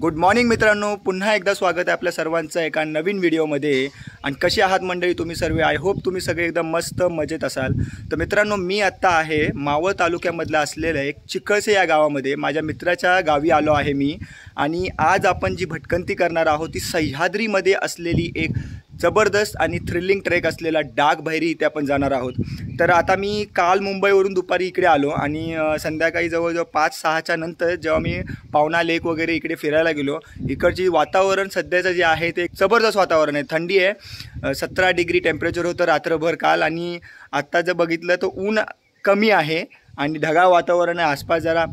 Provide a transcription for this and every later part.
Good morning मित्रांनो, पुन्हा एकदा स्वागत आहे आपल्या सर्वांचं एका नवीन व्हिडिओमध्ये। आणि कशी आहात मंडळी तुम्ही सर्व? आय होप तुम्ही सगळे एकदम मस्त मजेत असाल। तर मित्रांनो, मी आत्ता आहे मावळ तालुक्यामधला असलेल्या एक चिखळसे या गावामध्ये माझ्या मित्राच्या गावी आलो आहे मी। आणि आज आपण जी भटकंती करणार आहोत ती सह्याद्रीमध्ये असलेली एक जबरदस्त आणि थ्रिलिंग ट्रेक असलेला डागभैरी इथे आपण जाणार आहोत। तर आता मी काल मुंबईवरून दुपारी इकडे आलो आणि संध्याकाळी जवळजवळ 5-6च्या नंतर जेव्हा मी पावना लेक वगैरे इकडे फिरायला गेलो, इकडची वातावरण सध्याचं जे आहे ते जबरदस्त वातावरण आहे। थंडी आहे, 17 डिग्री टेम्परेचर होतं रात्रभर काल। आणि आत्ता जर बघितलं तर ऊन कमी आहे आणि ढगाळ वातावरण आहे, आसपास जरा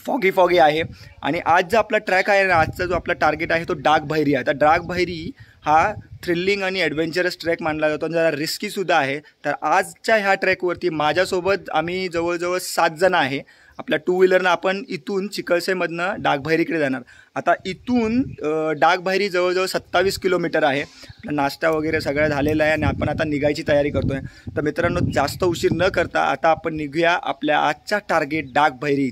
फॉगी आहे। आणि आज जो आपला ट्रॅक आहे ना, आजचा जो आपला टार्गेट आहे तो डागभैरी आहे। तर डागभैरी हा थ्रिलिंग आणि ॲडव्हेंचरस ट्रॅक मानला जातो आणि जरा रिस्कीसुद्धा आहे। तर आजच्या ह्या ट्रॅकवरती माझ्यासोबत आम्ही जवळजवळ 7 जण आहे। आपल्या 2 व्हीलरनं आपण इथून चिखळसेमधनं डागभैरीकडे जाणार। आता इथून डागभैरी जवळजवळ 27 किलोमीटर आहे। आपला नाश्ता वगैरे सगळं झालेला आहे आणि आपण आता निघायची तयारी करतो आहे। तर मित्रांनो, जास्त उशीर न करता आता आपण निघूया आपल्या आजच्या टार्गेट डागभैरी।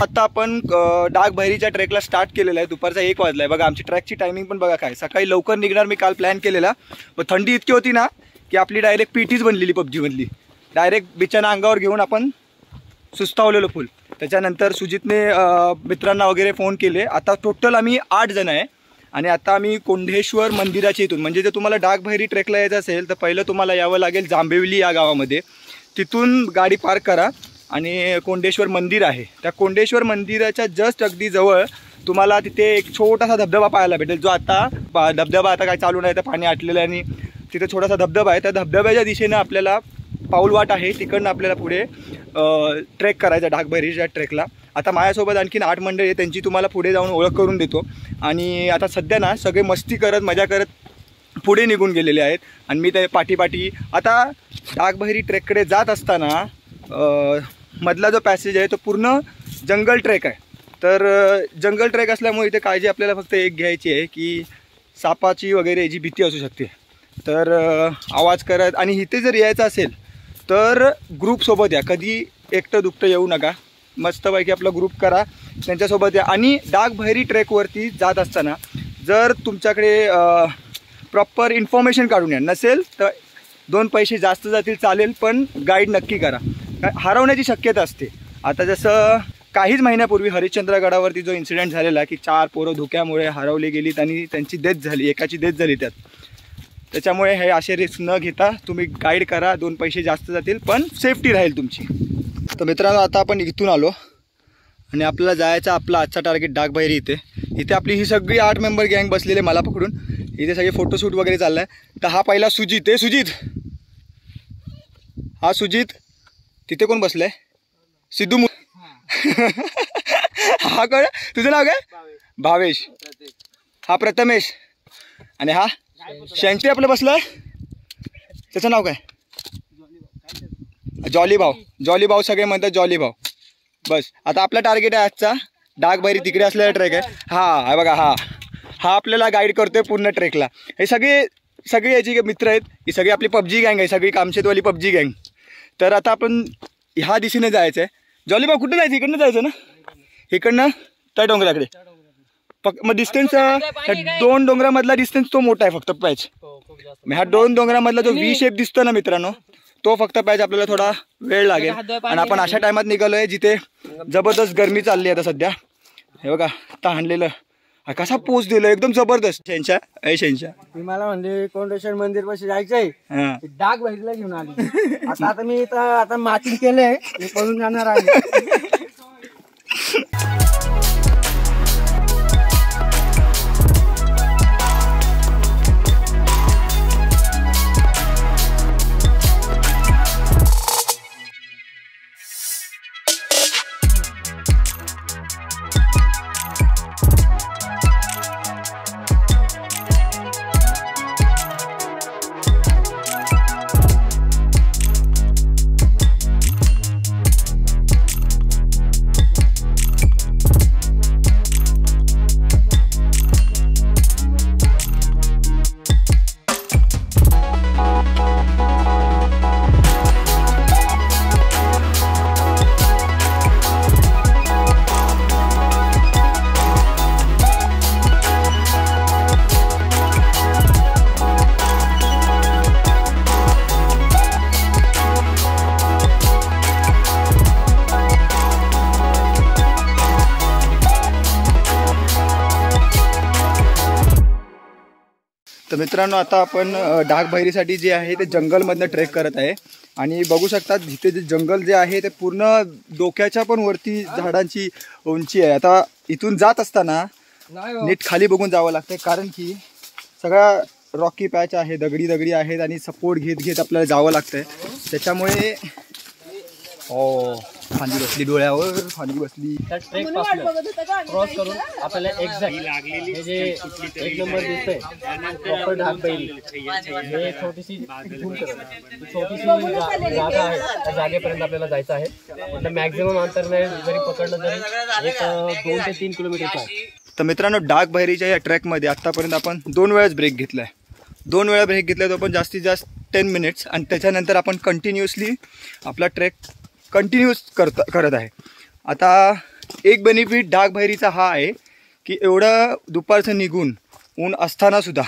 आता आपण डागभैरीच्या ट्रेकला स्टार्ट केलेला आहे। दुपारचा 1 वाजला आहे बघा। आमची ट्रॅकची टायमिंग पण बघा काय, सकाळी लवकर निघणार मी काल प्लॅन केलेला, पण थंडी इतकी होती ना की आपली डायरेक्ट पीटीच बनलेली पबजीमधली। डायरेक्ट बिचाना अंगावर घेऊन आपण सुस्तावलेलो फुल। त्याच्यानंतर सुजितने मित्रांना वगैरे फोन केले। आता टोटल आम्ही 8 जण आहे आणि आता आम्ही कोंढेश्वर मंदिराच्या इथून, म्हणजे जर तुम्हाला डागभैरी ट्रेकला यायचं असेल तर पहिलं तुम्हाला यावं लागेल जांभिवली या गावामध्ये। तिथून गाडी पार्क करा आणि कोंढेश्वर मंदिर आहे, त्या कोंढेश्वर मंदिराच्या जस्ट अगदी जवळ तुम्हाला तिथे एक छोटासा धबधबा पाहायला भेटेल। जो आता धबधबा आता काय चालू नाही, तर पाणी आटलेलं आहे आणि तिथे छोटासा धबधबा आहे। त्या धबधब्याच्या दिशेनं आपल्याला पाऊलवाट आहे, तिकडनं आपल्याला पुढे ट्रेक करायचा डागभैरीच्या ट्रेकला। आता माझ्यासोबत आणखीन 8 मंडळी आहे, त्यांची तुम्हाला पुढे जाऊन ओळख करून देतो। आणि आता सध्या ना सगळे मस्ती करत मजा करत पुढे निघून गेलेले आहेत आणि मी ते पाठी आता डागभैरी ट्रेककडे जात असताना मधला जो पॅसेज आहे तो पूर्ण जंगल ट्रेक आहे। तर जंगल ट्रेक असल्यामुळे इथे काळजी आपल्याला फक्त एक घ्यायची आहे की सापाची वगैरे जी भीती असू शकते। तर आवाज करत, आणि इथे जर यायचं असेल तर ग्रुपसोबत या, कधी एकटं दुकटं येऊ नका। मस्तपैकी आपला ग्रुप करा, त्यांच्यासोबत या। आणि डागभैरी ट्रेकवरती जात असताना जर तुमच्याकडे प्रॉपर इन्फॉर्मेशन काढून या, नसेल तर 2 पैसे जास्त जातील चालेल, पण गाईड नक्की करा, हरवण्याची शक्यता असते। आता जसं काहीच महिन्यापूर्वी हरिश्चंद्रगडावरती जो इन्सिडेंट झालेला की 4 पोरं धुक्यामुळे हरवले गेलीत आणि त्यांची डेथ झाली, एकाची डेथ झाली त्याच्यामुळे हे असे रिस्क न घेता तुम्ही गाईड करा, 2 पैसे जास्त जातील पण सेफ्टी राहील तुमची। तर मित्रांनो, आता आपण इथून आलो आणि आपल्याला जायचं आपला आजचा टार्गेट डागभैरी। इथे आपली ही सगळी 8 मेंबर गँग बसलेले मला पकडून, इथे सगळे फोटोशूट वगैरे चाललं आहे। तर हा पहिला सुजित आहे, सुजित हा सुजित। तिथे कोण बसलंय? सिद्धू हा कळ, तुझं नाव काय? भावेश। हा प्रथमेश आणि हा शंची आपलं बसलं, त्याचं नाव काय? जॉली भाऊ सगळे म्हणतात जॉली भाऊ। बस आता आपला टार्गेट आहे आजचा डागभैरी तिकडे असलेला ट्रेक आहे हा बघा। हा आपल्याला गाईड करतोय पूर्ण ट्रेकला। हे सगळे याची मित्र आहेत, ही सगळी आपली पबजी गँग आहे, सगळी कामशेतवाली पबजी गँग। तर आता आपण ह्या दिशेने जायचं आहे। जॉली भाऊ कुठं जायचं? इकडनं जायचं ना, इकडनं त्या डोंगराकडे। मग डिस्टन्स 2 डोंगरामधला डिस्टन्स तो मोठा आहे फक्त पॅच। मग ह्या 2 डोंगरामधला जो व्ही शेप दिसतो ना मित्रांनो, तो फक्त पॅच आपल्याला थोडा वेळ लागेल। आणि आपण अशा टायमात निघालोय जिथे जबरदस्त गरमी चालली आहे आता सध्या। हे बघा तहानलेलं कसा पोस्ट दिला एकदम जबरदस्त. शहनशाह मी मला म्हणले कोंडेश्वर मंदिर पाशी जायचंय, डाग बहिरीला घेऊन आली. आता मी आता माचिंग केलंय, मी पळून जाणार आहे. तर मित्रांनो आता आपण डागबैरीसाठी जे आहे ते जंगलमधनं ट्रेक करत आहे. आणि बघू शकता इथे जे जंगल जे आहे ते पूर्ण डोक्याच्या पण वरती झाडांची उंची आहे. आता इथून जात असताना नीट खाली बघून जावं लागतंय, कारण की सगळा रॉकी पॅच आहे, दगडी आहेत आणि सपोर्ट घेत आपल्याला जावं लागतंय. त्याच्यामुळे फांदी बसली डोळ्यावर, फांदी बसली. ट्रेक क्रॉस करून आपल्याला एक्झॅक्ट हे जे एक नंबर दिसतंय प्रॉपर डागबैरी, हे छोटीशी जागा आहे, त्या जागेपर्यंत आपल्याला जायचं आहे. म्हणजे मॅक्झिमम अंतर नाही जरी पकडलं तरी एक 2 ते 3 किलोमीटरचं आहे. तर मित्रांनो डागबैरीच्या या ट्रॅकमध्ये आत्तापर्यंत आपण 2 वेळाच ब्रेक घेतला आहे. 2 वेळा ब्रेक घेतला तो पण जास्तीत जास्त 10 मिनिट्स. आणि त्याच्यानंतर आपण कंटिन्युअसली आपला ट्रेक कंटिन्यूस करत आहे. आता एक बेनिफिट डागबैरीचा हा आहे की एवढं दुपारचं निघून ऊन असतानासुद्धा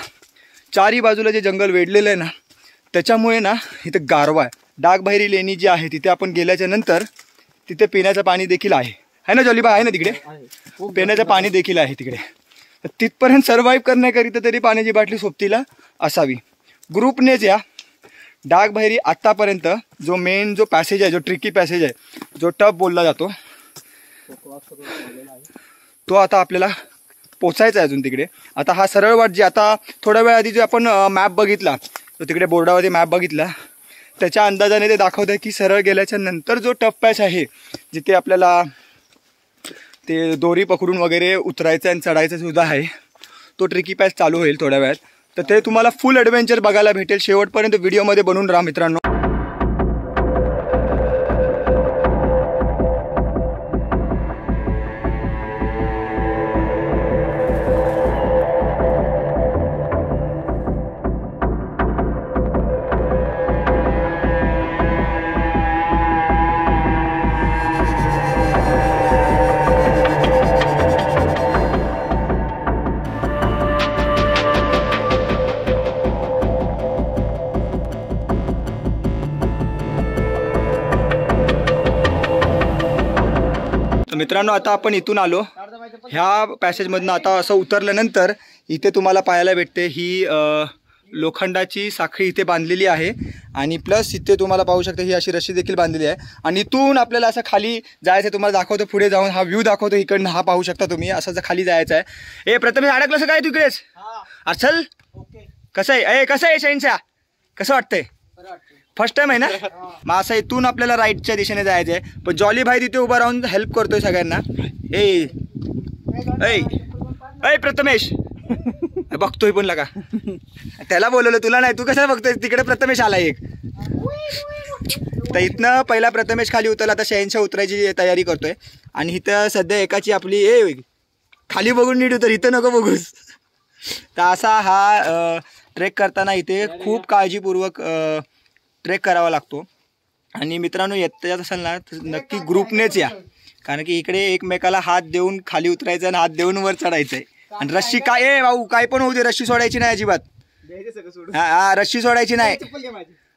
चारी बाजूला जे जंगल वेढलेलं आहे ना, त्याच्यामुळे ना इथं गारवा आहे. डागबैरी लेणी जी आहे तिथे आपण गेल्याच्या नंतर तिथे पिण्याचं पाणी देखील आहे ना जॉलीबा, आहे ना तिकडे पिण्याचं पाणी देखील आहे तिकडे. तर तिथपर्यंत सर्व्हाइव्ह करण्याकरिता तरी पाण्याची बाटली सोबतीला असावी. ग्रुपनेच या डागबैरी आत्तापर्यंत जो मेन जो पॅसेज आहे, जो ट्रिकी पॅसेज आहे, जो टप बोलला जातो, तो आता आपल्याला पोचायचा आहे अजून तिकडे. आता हा सरळ वाट जी आता थोड्या वेळ आधी जो आपण मॅप बघितला, तो तिकडे बोर्डावरती मॅप बघितला, त्याच्या अंदाजाने ते दाखवत आहे की सरळ गेल्याच्या नंतर जो टप पॅच आहे जिथे आपल्याला ते दोरी पकडून वगैरे उतरायचं आणि चढायचं सुद्धा आहे, तो ट्रिकी पॅच चालू होईल थोड्या वेळात. तर ते तुम्हाला फुल ॲडव्हेंचर बघायला भेटेल. शेवटपर्यंत व्हिडिओमध्ये बनवून राहा मित्रांनो. मित्रांनो आता आपण इथून आलो. ह्या पॅसेजमधनं आता असं उतरल्यानंतर इथे तुम्हाला पाहायला भेटते ही लोखंडाची साखळी इथे बांधलेली आहे. आणि प्लस इथे तुम्हाला पाहू शकता ही अशी रस्सी देखील बांधलेली आहे. आणि इथून आपल्याला असं खाली जायचं आहे. तुम्हाला दाखवतो पुढे जाऊन, हा व्ह्यू दाखवतो इकडनं, हा पाहू शकता तुम्ही. असं जर खाली जायचं आहे. प्रथम अडकलं असं काय तिकडेच असल कसं आहे, कसं आहे शहनशाह, कसं वाटतंय? फर्स्ट टाइम आहे ना. मग असं इथून आपल्याला राईटच्या दिशेने जायचं आहे. पण जॉली भाई तिथे उभा राहून हेल्प करतोय सगळ्यांना. ए प्रथमेश बघतोय पण लगा, त्याला बोलवलं तुला नाही, तू कसं बघतोय? तिकडे प्रथमेश आला एक. तर इथनं पहिला प्रथमेश खाली उतरला, आता शहनशाह उतरायची तयारी करतोय. आणि इथं सध्या एकाची आपली खाली बघून नीट उतर, इथं नको बघूस. तर असा हा ट्रेक करताना इथे खूप काळजीपूर्वक ट्रेक करावा लागतो. आणि मित्रांनो येत असेल ना तर नक्की ग्रुपनेच या, कारण की इकडे एकमेकाला हात देऊन खाली उतरायचं आणि हात देऊन वर चढायचं आहे. आणि रस्सी काय भाऊ काय पण होऊ दे, रस्सी सोडायची नाही अजिबात. हा रस्सी सोडायची नाही.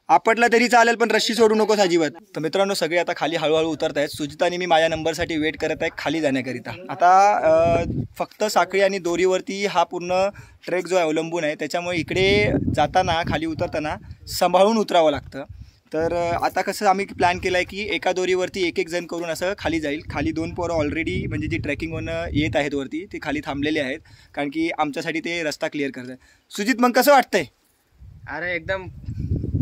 आपटला तरी चालेल पण रस्सी सोडू नकोस अजिबात. तर मित्रांनो सगळे आता खाली हळूहळू उतरत आहेत. सुजिता आणि मी माझ्या नंबरसाठी वेट करत आहे खाली जाण्याकरिता. आता फक्त साखळी आणि दोरीवरती हा पूर्ण ट्रेक जो आहे अवलंबून आहे, त्याच्यामुळे इकडे जाताना खाली उतरताना सांभाळून उतरावं लागतं. तर आता कसं आम्ही प्लॅन केला आहे की एका दोरीवरती एक जण करून असं खाली जाईल. खाली 2 पोरं ऑलरेडी म्हणजे जी ट्रेकिंगवरून येत आहेत वरती ते खाली थांबलेले आहेत, कारण की आमच्यासाठी ते रस्ता क्लिअर करत आहे. सुजित मग कसं वाटतंय? अरे एकदम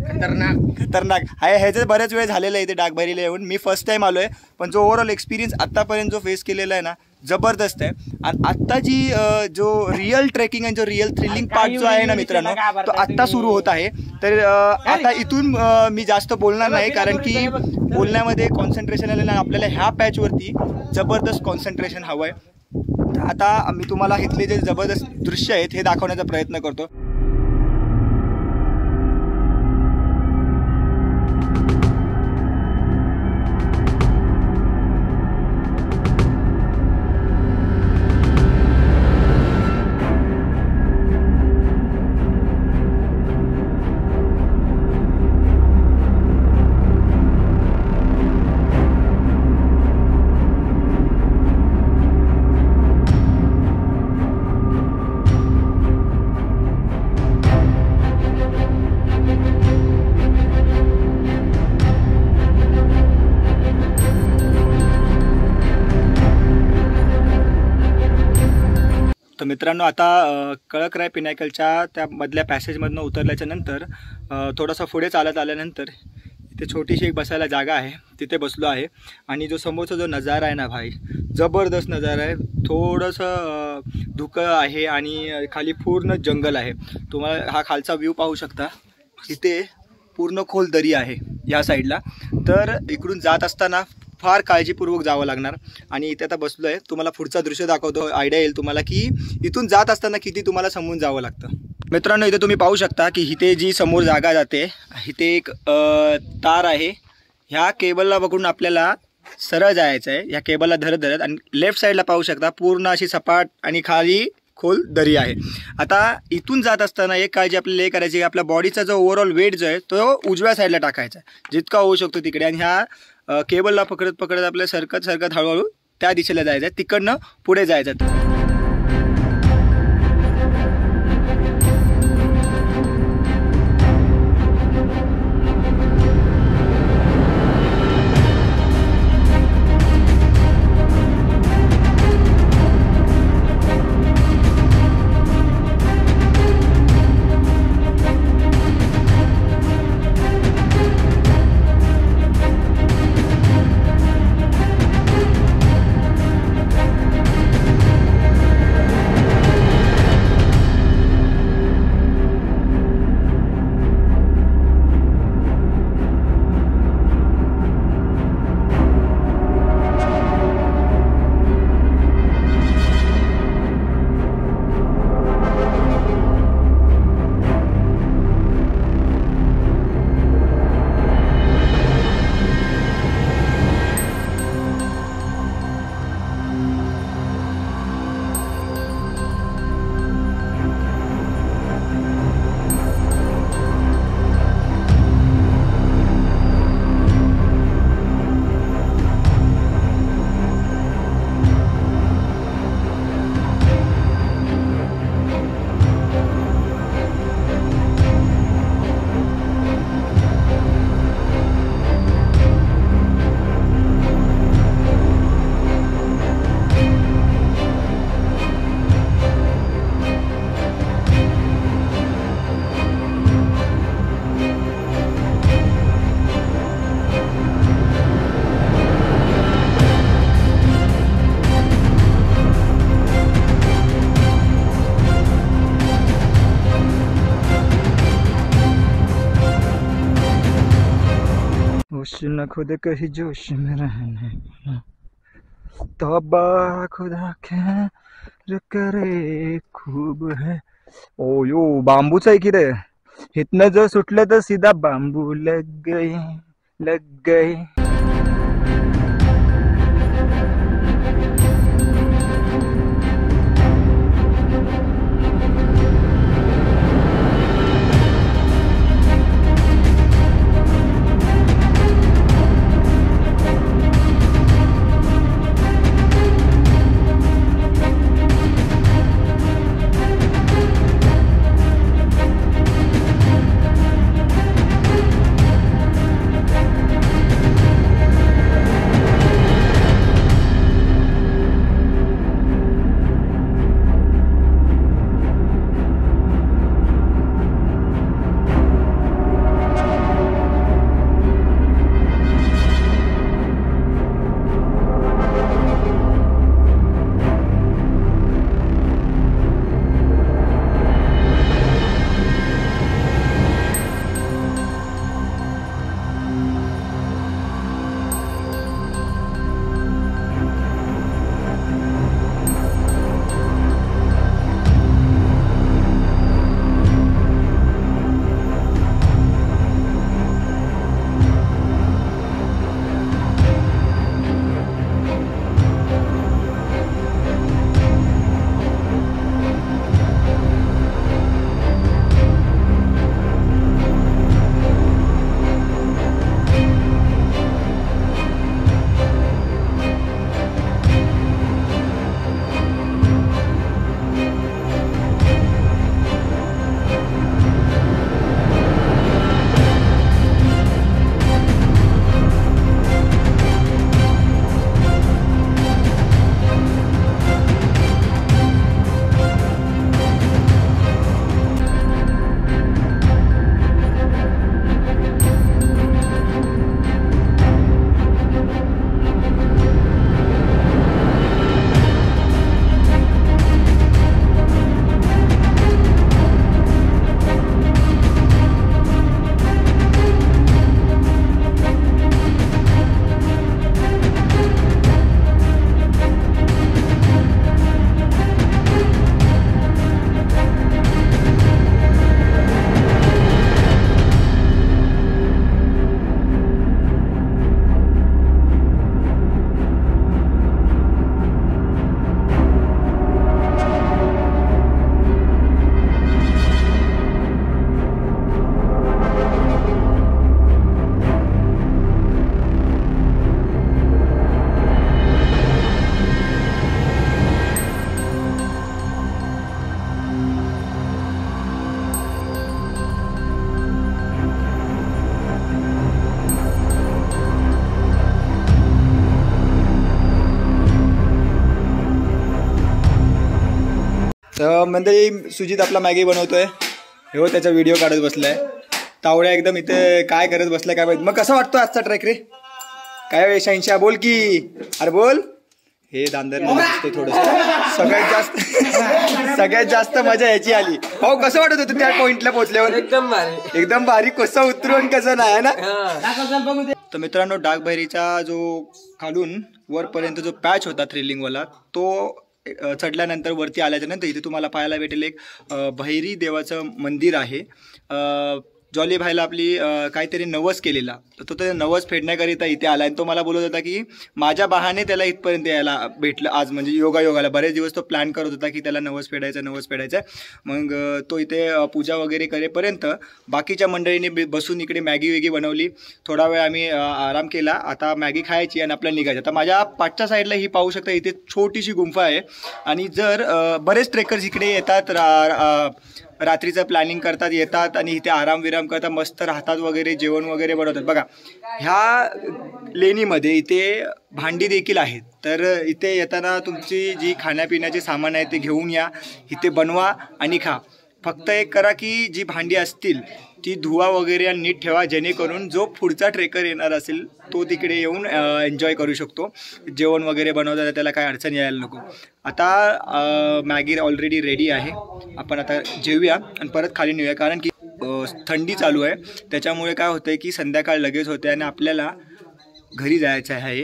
खतरनाक आहे. ह्याचं बरेच वेळ झालेलं आहे इथे डागबैरीला येऊन. मी फर्स्ट टाईम आलो आहे, पण जो ओव्हरऑल एक्सपिरियन्स आत्तापर्यंत जो फेस केलेला आहे ना जबरदस्त आहे. आणि आत्ता जी जो रिअल ट्रेकिंग आणि जो रिअल थ्रिलिंग पार्ट जो आहे ना मित्रांनो तो आत्ता सुरू होत आहे. तर आता इथून मी जास्त बोलणार नाही, कारण की बोलण्यामध्ये कॉन्सन्ट्रेशन आलेलं आहे. आपल्याला ह्या पॅचवरती जबरदस्त कॉन्सन्ट्रेशन हवं आहे. आता मी तुम्हाला इथले जे जबरदस्त दृश्य आहेत हे दाखवण्याचा प्रयत्न करतो. तर मित्रांनो आता कळकराय पिनाकलच्या त्या मधल्या पॅसेजमधनं उतरल्याच्या नंतर थोडासा पुढे चालत आल्यानंतर इथे छोटीशी एक बसायला जागा आहे, तिथे बसलो आहे. आणि जो समोरचा जो नजारा आहे ना भाई, जबरदस्त नजारा आहे. थोडंसं धुकं आहे आणि खाली पूर्ण जंगल आहे. तुम्हाला हा खालचा व्ह्यू पाहू शकता. इथे पूर्ण खोल दरी आहे या साईडला. तर इकडून जात असताना फार काळजीपूर्वक जावं लागणार. आणि इथे आता बसलो आहे, तुम्हाला पुढचा दृश्य दाखवतो, आयडिया येईल तुम्हाला की इथून जात असताना किती तुम्हाला समोरून जावं लागतं. मित्रांनो इथे तुम्ही पाहू शकता की इथे जी समोर जागा जाते इथे एक तार आहे. ह्या केबलला बघून आपल्याला सरळ जायचं आहे. ह्या केबलला धरत धरत. आणि लेफ्ट साईडला पाहू शकता पूर्ण अशी सपाट आणि खाली खोल दरी आहे. आता इथून जात असताना एक काळजी आपल्याला हे करायची की आपल्या बॉडीचा जो ओव्हरऑल वेट जो आहे तो उजव्या साईडला टाकायचा जितका होऊ शकतो तिकडे. आणि ह्या केबलला पकडत पकडत आपल्या सरकत सरकत हळूहळू त्या दिशेला जायचं आहे, तिकडनं पुढे जायचं. न खुद कहीं जोश में रहने तौबा खुदा खैर करे खूब है. ओ यो बांबूच आहे की रे. इथनं जर सुटलं तर सीधा बांबू लग गए. तर म्हणजे सुजित आपला मॅगी बनवतोय, हो त्याचा व्हिडिओ काढत बसलाय. तावड्या एकदम इथे काय करत बसलाय काय माहिती. मग कसं वाटतो आजचा ट्रॅक रे? काय शहनशाह बोल की, अरे बोल. हे दांदर दिसते थोडस. सगळ्यात जास्त मजा याची आली. भाऊ कसं वाटत होतं त्या पॉइंटला पोहोचल्यावर? एकदम भारी. कसं उतरून कसं नाही ना. तर मित्रांनो, डागबैरीचा जो खालून वरपर्यंत जो पॅच होता थ्रिलिंगवाला, तो चढल्यानंतर वरती आल्याच्या नंतर इथे तुम्हाला पाहायला भेटेल एक भैरी देवाचं मंदिर आहे. जॉली भाईला आपली काहीतरी नवस केलेला, तर तो नवस फेडण्याकरिता इथे आला. आणि तो मला बोलत होता की माझ्या बहाने त्याला इथपर्यंत यायला भेटलं आज, म्हणजे योगायोगाला. बरेच दिवस तो प्लॅन करत होता की त्याला नवस फेडायचा. मग तो इथे पूजा वगैरे करेपर्यंत बाकीच्या मंडळीने बसून इकडे मॅगी वेगी बनवली. थोडा वेळ आम्ही आराम केला. आता मॅगी खायची आणि आपल्याला निघायचं. आता माझ्या पाठच्या साईडला ही पाहू शकता, इथे छोटीशी गुंफा आहे. आणि जर बरेच ट्रेकर्स इकडे येतात, रात्रीचं प्लॅनिंग करतात, येतात आणि इथे आराम विराम करतात, मस्त राहतात वगैरे, जेवण वगैरे बनवतात. बघा ह्या लेणीमध्ये इथे भांडी देखील आहेत. तर इथे येताना तुमची जी खाण्यापिण्याचे सामान आहे ते घेऊन या, इथे बनवा आणि खा. फक्त एक करा की जी भांडी असतील ती धुवा वगैरे आणि नीट ठेवा, जेणेकरून जो पुढचा ट्रेकर येणार असेल तो तिकडे येऊन एन्जॉय करू शकतो. जेवण वगैरे बनवता त्याला काय अडचण यायला नको. आता मॅगी ऑलरेडी रेडी आहे. आपण आता जेवूया आणि परत खाली नेऊया, कारण की थंडी चालू आहे. त्याच्यामुळे काय होतं की संध्याकाळ लगेच होते आणि आपल्याला घरी जायचं आहे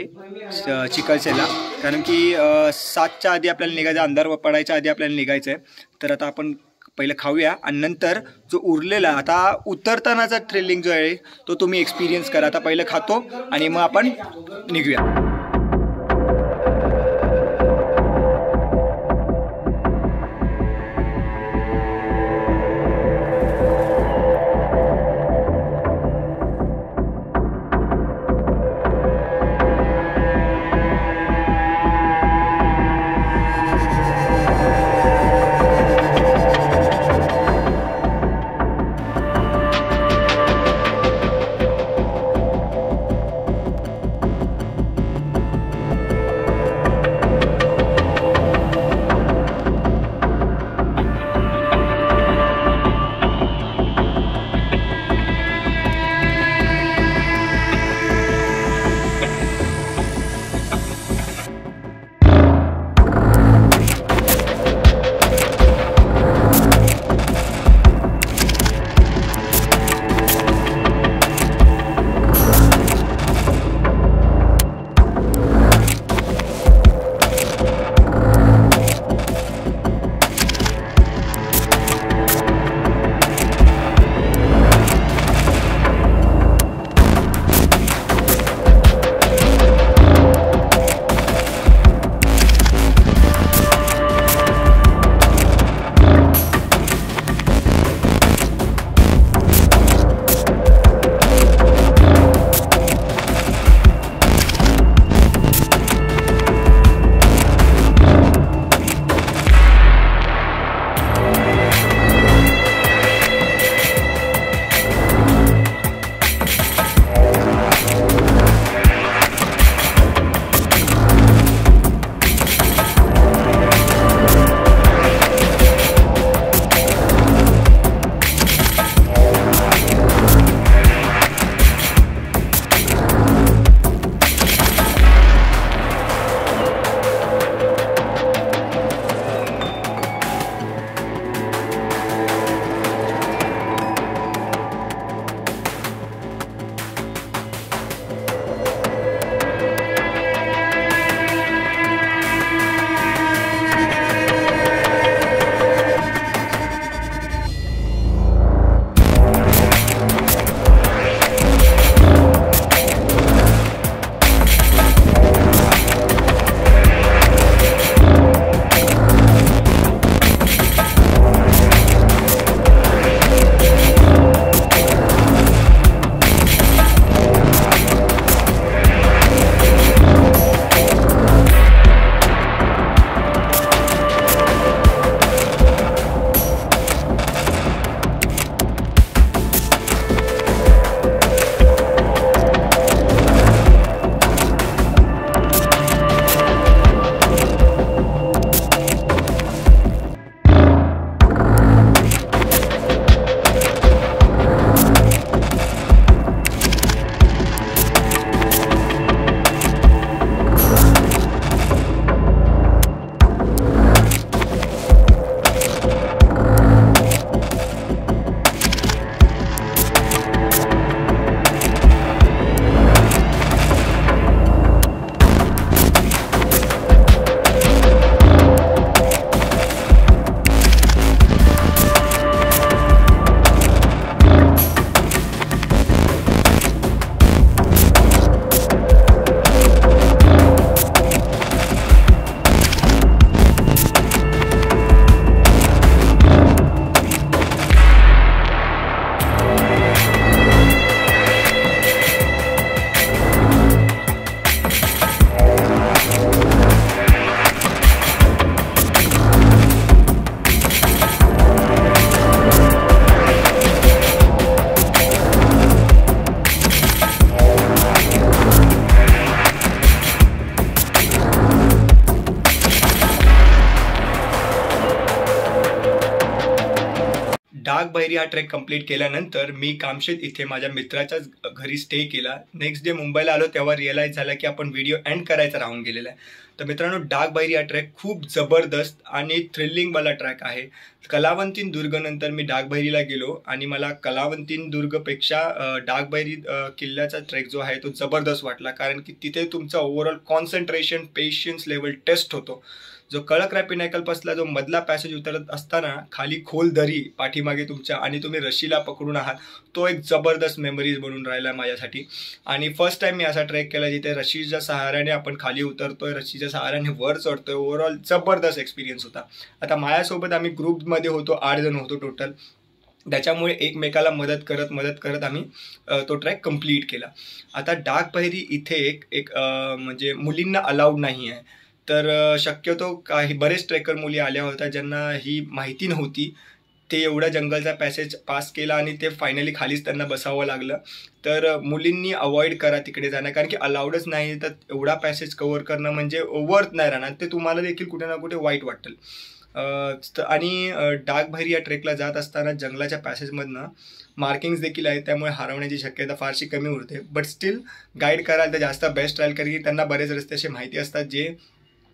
चिखलसेला, कारण की 7च्या आधी आपल्याला निघायचं, अंधार पडायच्या आधी आपल्याला निघायचं आहे. तर आता आपण पहिलं खाऊया आणि नंतर जो उरलेला आता उतरतानाचा थ्रिलिंग जो आहे तो तुम्ही एक्सपिरियन्स करा. आता पहिलं खातो आणि मग आपण निघूया. डाग बहिरी हा ट्रेक कंप्लीट केल्यानंतर मी कामशेत इथे माझ्या मित्राच्याच घरी स्टे केला. नेक्स्ट डे मुंबईला आलो तेव्हा रिअलाईज झालं की आपण व्हिडिओ एंड करायचा राहून गेलेला आहे. तर मित्रांनो, डाग बहिरी हा ट्रॅक खूप जबरदस्त आणि थ्रिलिंगवाला ट्रॅक आहे. कलावंतीन दुर्गनंतर मी डाग बहिरीला गेलो आणि मला कलावंतीन दुर्गपेक्षा डाग बहिरी किल्ल्याचा ट्रेक जो आहे तो जबरदस्त वाटला, कारण की तिथे तुमचा overall concentration, patience level test होतो. जो कळकराय पिनाकलपासला जो मधला पॅसेज उतरत असताना खाली खोल दरी पाठीमागे तुमच्या आणि तुम्ही रशीला पकडून आहात, तो एक जबरदस्त मेमरीज बनून राहिला माझ्यासाठी. आणि फर्स्ट टाइम मी असा ट्रेक केला जिथे रशीच्या सहाऱ्याने आपण खाली उतरतोय, रशीच्या सहाऱ्याने वर चढतोय. ओव्हरऑल जबरदस्त एक्सपिरियन्स होता. आता माझ्यासोबत आम्ही ग्रुपमध्ये होतो, 8 जण होतो टोटल. त्याच्यामुळे एकमेकाला मदत करत आम्ही तो ट्रॅक कंप्लीट केला. आता डाग बहिरी इथे एक म्हणजे मुलींना अलाउड नाही आहे. तर शक्यतो काही बरेच ट्रेकर मुली आल्या होत्या ज्यांना ही माहिती नव्हती. ते एवढा जंगलचा पॅसेज पास केला आणि ते फायनली खालीच त्यांना बसावं लागलं. तर मुलींनी अवॉइड करा तिकडे जाणं, कारण की अलाउडच नाही. तर एवढा पॅसेज कव्हर करणं म्हणजे वर्थ नाही राहणार, ते तुम्हाला देखील कुठे ना कुठे वाईट वाटेल. आणि डाग बहिरी या ट्रेकला जात असताना जंगलाच्या पॅसेजमधनं मार्किंग्स देखील आहेत, त्यामुळे हरवण्याची शक्यता फारशी कमी उरते. बट स्टील गाईड कराल तर जास्त बेस्ट राहील, कारण की त्यांना बरेच रस्ते असे माहिती असतात जे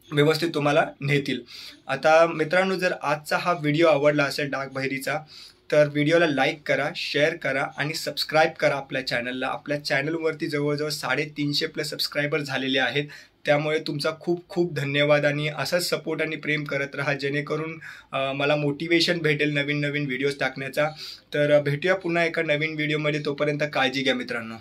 व्यवस्थित तुम्हाला नेतील. आता मित्रांनो, जर आजचा हा व्हिडिओ आवडला असेल डाग बहिरीचा, तर व्हिडिओला लाईक करा, शेअर करा आणि सबस्क्राईब करा आपल्या चॅनलला. आपल्या चॅनलवरती जवळजवळ 350+ सबस्क्रायबर झालेले आहेत. त्यामुळे तुमचा खूप खूप धन्यवाद आणि असाच सपोर्ट आणि प्रेम करत राहा, जेणेकरून मला मोटिवेशन भेटेल नवीन नवीन व्हिडिओज टाकण्याचा. तर भेटूया पुन्हा एका नवीन व्हिडिओमध्ये. तोपर्यंत काळजी घ्या मित्रांनो.